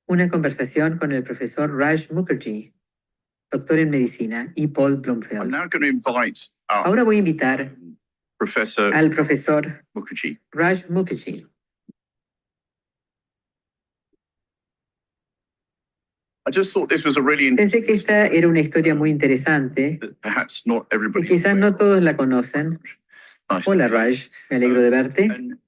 una conversación con el profesor Raj Mukherjee, doctor en medicina, y Paul I'm Blumfeld. now going to invite Ahora voy a invitar Professor al profesor Mukherjee. Raj Mukherjee. I just thought this was a really Pensé que esta era una historia muy interesante that perhaps not y everybody. quizás no todos la conocen. Nice to Hola see you. Raj, me alegro de verte. And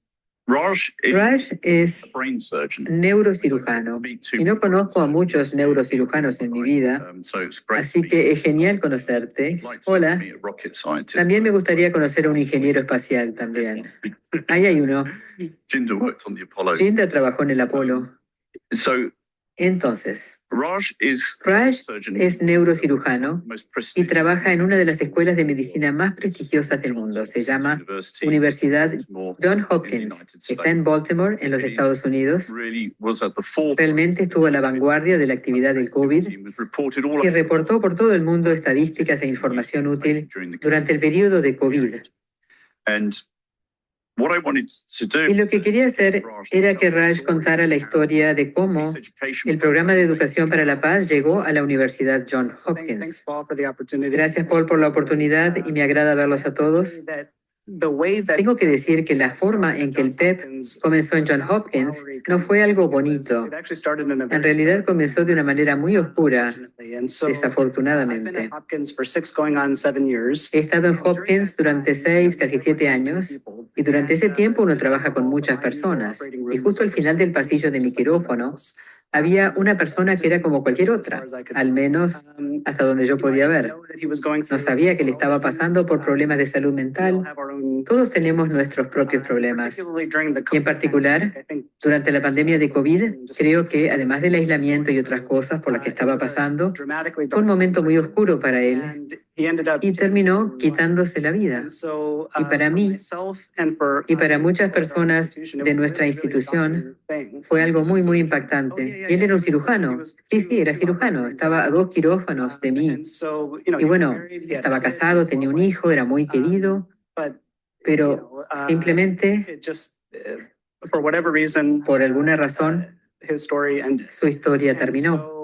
Raj is Raj es a brain surgeon. neurocirujano y no conozco a muchos neurocirujanos en mi vida, So it's great así to que meet es genial conocerte. you. Like to Hola, meet a rocket scientist. también me gustaría conocer a un ingeniero espacial también. Ahí hay uno. Jinder worked on the Apollo. Jinder trabajó en el Apolo. So Entonces, Raj is Raj surgeon es neurocirujano most y prestigious trabaja en una de las escuelas de medicina más prestigiosas del mundo. Se llama Universidad Johns Hopkins. Está en Baltimore, en los Estados Unidos. really was at the forefront. Realmente estuvo a la vanguardia de la actividad del COVID He was reported all y reportó por todo el mundo estadísticas e información útil durante el periodo de COVID. And what I wanted to do Y lo que quería hacer era que Raj contara la historia de cómo el programa de educación para la paz llegó a la Universidad Johns Hopkins. Gracias, Paul, por la oportunidad y me agrada verlos a todos. Tengo que decir que la forma en que el PEP comenzó en Johns Hopkins no fue algo bonito. En realidad comenzó de una manera muy oscura, desafortunadamente. He estado en Hopkins durante 6, casi 7 años, y durante ese tiempo uno trabaja con muchas personas. Y justo al final del pasillo de mi quirófano había una persona que era como cualquier otra, al menos hasta donde yo podía ver. No sabía que le estaba pasando por problemas de salud mental. Todos tenemos nuestros propios problemas. Y en particular, durante la pandemia de COVID, creo que además del aislamiento y otras cosas por las que estaba pasando, fue un momento muy oscuro para él y terminó quitándose la vida. Y para mí y para muchas personas de nuestra institución fue algo muy, muy impactante. Y él era un cirujano. Sí, era cirujano. Estaba a 2 quirófanos de mí. Y bueno, estaba casado, tenía un hijo, era muy querido, pero simplemente, por alguna razón, su historia terminó.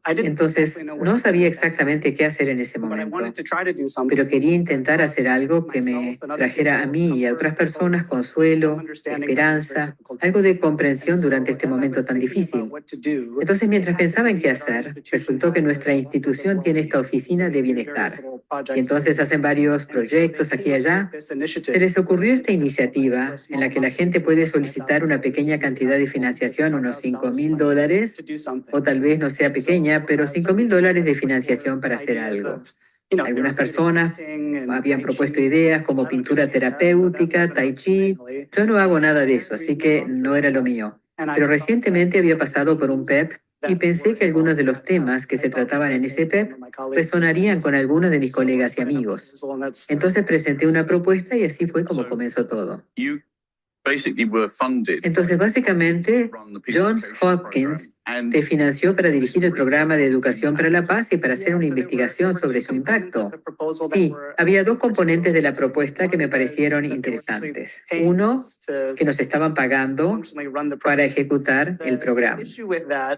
Entonces, no sabía exactamente qué hacer en ese momento, pero quería intentar hacer algo que me trajera a mí y a otras personas consuelo, esperanza, algo de comprensión durante este momento tan difícil. Entonces, mientras pensaba en qué hacer, resultó que nuestra institución tiene esta oficina de bienestar. Y entonces hacen varios proyectos aquí y allá. Se les ocurrió esta iniciativa en la que la gente puede solicitar una pequeña cantidad de financiación, unos $5,000, o tal vez no sea pequeña, pero $5,000 de financiación para hacer algo. Algunas personas habían propuesto ideas como pintura terapéutica, tai chi. Yo no hago nada de eso, así que no era lo mío. Pero recientemente había pasado por un PEP y pensé que algunos de los temas que se trataban en ese PEP resonarían con algunos de mis colegas y amigos. Entonces presenté una propuesta y así fue como comenzó todo. you basically were funded. Entonces, básicamente, Johns Hopkins te financió para dirigir el programa de educación para la paz y para hacer una investigación sobre su impacto. Sí, había 2 componentes de la propuesta que me parecieron interesantes. Uno, que nos estaban pagando para ejecutar el programa.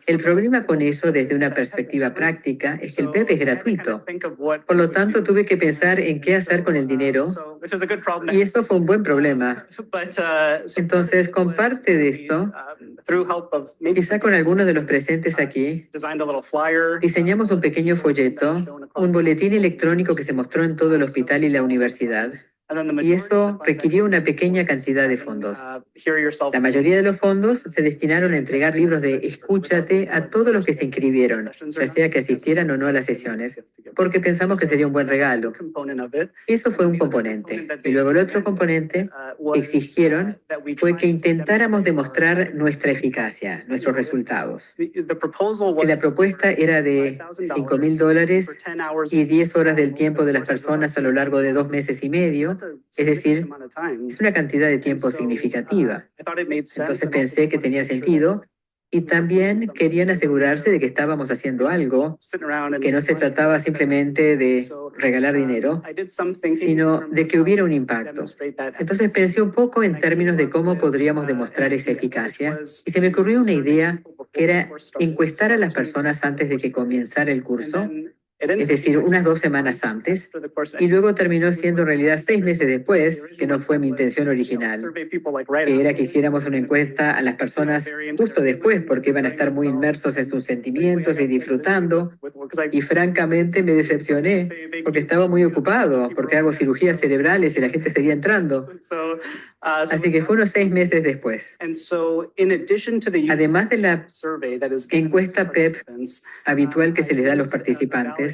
El problema con eso, desde una perspectiva práctica, es que el PEP es gratuito. Por lo tanto, tuve que pensar en qué hacer con el dinero, y eso fue un buen problema. Entonces, con parte de esto, quizá con algunos de los presentes aquí, diseñamos un pequeño folleto, un boletín electrónico que se mostró en todo el hospital y la universidad, y eso requirió una pequeña cantidad de fondos. La mayoría de los fondos se destinaron a entregar libros de escúchate a todos los que se inscribieron, ya sea que asistieran o no a las sesiones, porque pensamos que sería un buen regalo. Y eso fue un componente. Y luego el otro componente que exigieron fue que intentáramos demostrar nuestra eficacia, nuestros resultados. Y la propuesta era de $5,000 y 10 horas del tiempo de las personas a lo largo de 2 meses y medio. Es decir, es una cantidad de tiempo significativa. Entonces pensé que tenía sentido Y también querían asegurarse de que estábamos haciendo algo, que no se trataba simplemente de regalar dinero, sino de que hubiera un impacto. Entonces pensé un poco en términos de cómo podríamos demostrar esa eficacia y se me ocurrió una idea que era encuestar a las personas antes de que comenzara el curso, es decir, unas 2 semanas antes, y luego terminó siendo en realidad 6 meses después, que no fue mi intención original, que era que hiciéramos una encuesta a las personas justo después, porque iban a estar muy inmersos en sus sentimientos y disfrutando, y francamente me decepcioné, porque estaba muy ocupado, porque hago cirugías cerebrales y la gente seguía entrando. Así que fue unos 6 meses después. Además de la encuesta PEP habitual que se les da a los participantes,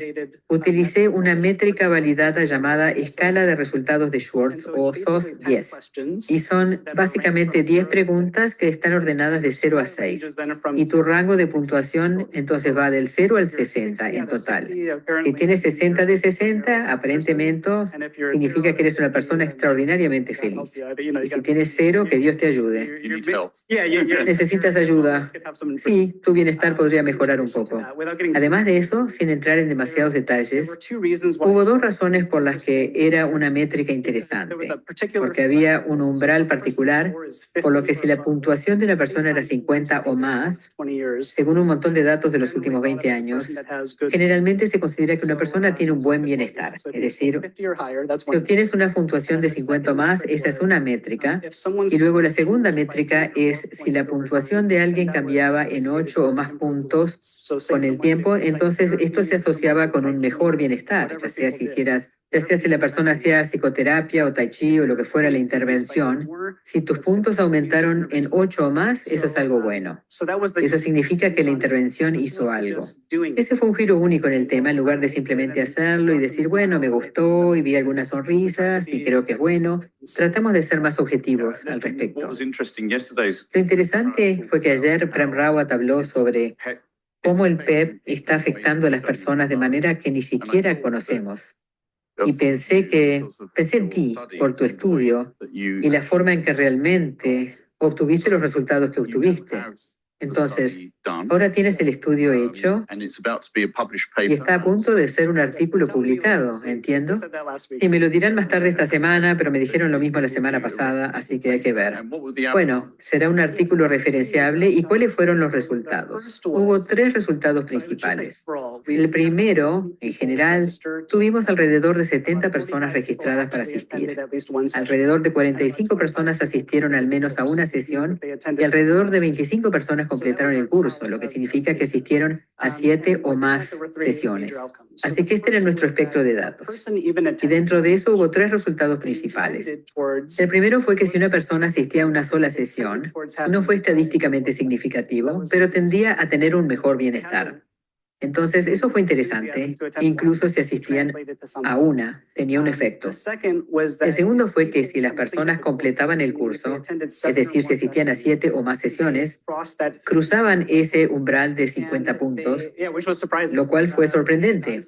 utilicé una métrica validada llamada Escala de Resultados de Schwartz o SOS 10. Y son básicamente 10 preguntas que están ordenadas de 0 a 6. Y tu rango de puntuación entonces va del 0 al 60 en total. Si tienes 60 de 60, aparentemente significa que eres una persona extraordinariamente feliz. Y si tienes 0, que Dios te ayude. Necesitas ayuda. Sí, tu bienestar podría mejorar un poco. Además de eso, sin entrar en demasiados detalles, hubo 2 razones por las que era una métrica interesante. Porque había un umbral particular, por lo que si la puntuación de una persona era 50 o más, según un montón de datos de los últimos 20 años, generalmente se considera que una persona tiene un buen bienestar. Es decir, si obtienes una puntuación de 50 o más, esa es una métrica. Y luego la segunda métrica es si la puntuación de alguien cambiaba en 8 o más puntos con el tiempo, entonces esto se asociaba con un mejor bienestar, ya sea si la persona hacía psicoterapia o tai chi o lo que fuera la intervención. Si tus puntos aumentaron en 8 o más, eso es algo bueno. Eso significa que la intervención hizo algo. Ese fue un giro único en el tema, en lugar de simplemente hacerlo y decir, bueno, me gustó y vi algunas sonrisas y creo que es bueno. Tratamos de ser más objetivos al respecto. Lo interesante fue que ayer Prem Rawat habló sobre cómo el PEP está afectando a las personas de manera que ni siquiera conocemos. Y pensé en ti por tu estudio y la forma en que realmente obtuviste los resultados que obtuviste. Entonces, ahora tienes el estudio hecho y está a punto de ser un artículo publicado, ¿entiendo? Y me lo dirán más tarde esta semana, pero me dijeron lo mismo la semana pasada, así que hay que ver. Bueno, será un artículo referenciable. ¿Y cuáles fueron los resultados? Hubo 3 resultados principales. El primero, en general, tuvimos alrededor de 70 personas registradas para asistir. Alrededor de 45 personas asistieron al menos a una sesión y alrededor de 25 personas completaron el curso, lo que significa que asistieron a 7 o más sesiones. Así que este era nuestro espectro de datos. Y dentro de eso hubo 3 resultados principales. El primero fue que si una persona asistía a una sola sesión, no fue estadísticamente significativo, pero tendía a tener un mejor bienestar. Entonces, eso fue interesante, incluso si asistían a una, tenía un efecto. El segundo fue que si las personas completaban el curso, es decir, si asistían a 7 o más sesiones, cruzaban ese umbral de 50 puntos, lo cual fue sorprendente.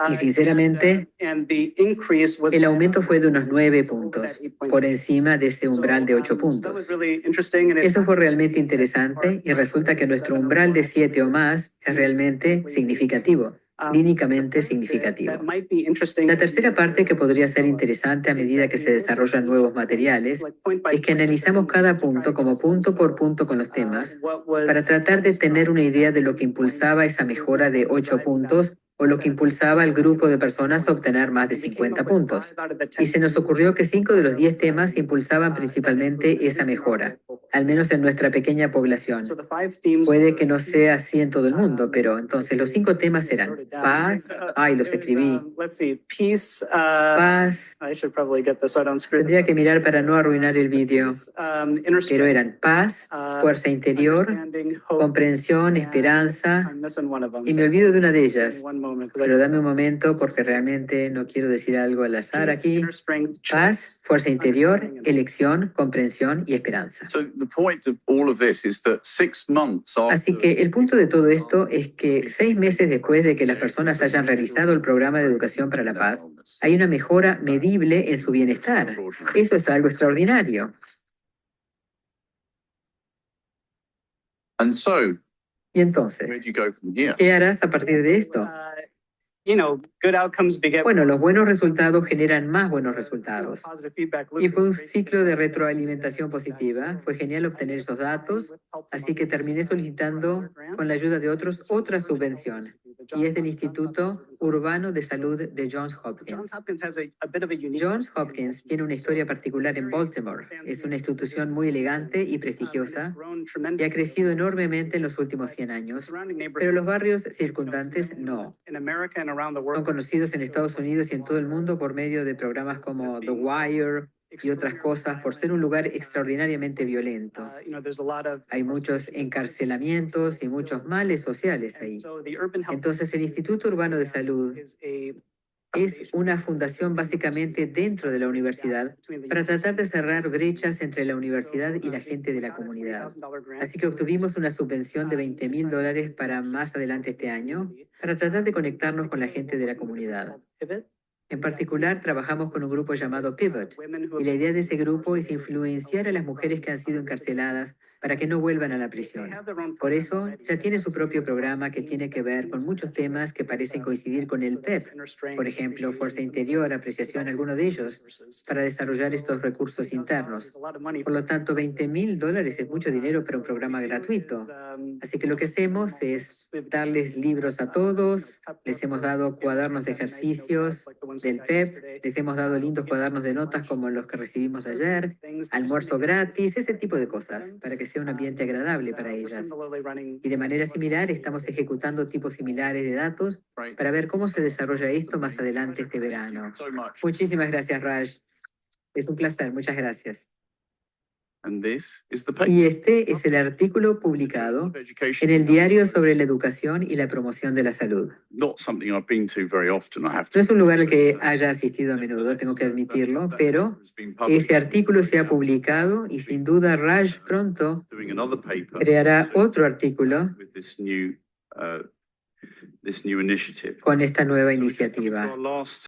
Y sinceramente, el aumento fue de unos 9 puntos, por encima de ese umbral de 8 puntos. Eso fue realmente interesante y resulta que nuestro umbral de 7 o más es realmente significativo, clínicamente significativo. La tercera parte que podría ser interesante a medida que se desarrollan nuevos materiales es que analizamos cada punto como punto por punto con los temas para tratar de tener una idea de lo que impulsaba esa mejora de 8 puntos o lo que impulsaba al grupo de personas a obtener más de 50 puntos. Y se nos ocurrió que 5 de los 10 temas impulsaban principalmente esa mejora, al menos en nuestra pequeña población. Puede que no sea así en todo el mundo, pero entonces los 5 temas eran paz, los escribí. Paz. Tendría que mirar para no arruinar el vídeo. Pero eran paz, fuerza interior, comprensión, esperanza, y me olvido de una de ellas. Pero dame un momento porque realmente no quiero decir algo al azar aquí. Paz, fuerza interior, elección, comprensión y esperanza. Así que el punto de todo esto es que 6 meses después de que las personas hayan realizado el programa de educación para la paz, hay una mejora medible en su bienestar. Eso es algo extraordinario. And so, Y entonces, where do you go from here? ¿qué harás a partir de esto? Bueno, los buenos resultados generan más buenos resultados. Y fue un ciclo de retroalimentación positiva. Fue genial obtener esos datos, así que terminé solicitando, con la ayuda de otros, otra subvención. Y es del Instituto Urbano de Salud de Johns Hopkins. Johns Hopkins tiene una historia particular en Baltimore. Es una institución muy elegante y prestigiosa y ha crecido enormemente en los últimos 100 años, pero los barrios circundantes no. Son conocidos en Estados Unidos y en todo el mundo por medio de programas como The Wire y otras cosas por ser un lugar extraordinariamente violento. Hay muchos encarcelamientos y muchos males sociales ahí. Entonces, el Instituto Urbano de Salud es una fundación básicamente dentro de la universidad para tratar de cerrar brechas entre la universidad y la gente de la comunidad. Así que obtuvimos una subvención de $20,000 para más adelante este año para tratar de conectarnos con la gente de la comunidad. En particular, trabajamos con un grupo llamado Pivot, y la idea de ese grupo es influenciar a las mujeres que han sido encarceladas para que no vuelvan a la prisión. Por eso, ya tiene su propio programa que tiene que ver con muchos temas que parecen coincidir con el PEP, por ejemplo, fuerza interior, apreciación, alguno de ellos, para desarrollar estos recursos internos. Por lo tanto, $20,000 es mucho dinero para un programa gratuito. Así que lo que hacemos es darles libros a todos, les hemos dado cuadernos de ejercicios del PEP, les hemos dado lindos cuadernos de notas como los que recibimos ayer, almuerzo gratis, ese tipo de cosas, para que sea un ambiente agradable para ellas. Y de manera similar, estamos ejecutando tipos similares de datos para ver cómo se desarrolla esto más adelante este verano. Muchísimas gracias, Raj. Es un placer, muchas gracias. Y este es el artículo publicado en el diario sobre la educación y la promoción de la salud. No es un lugar al que haya asistido a menudo, tengo que admitirlo, pero ese artículo se ha publicado y sin duda Raj pronto creará otro artículo con esta nueva iniciativa.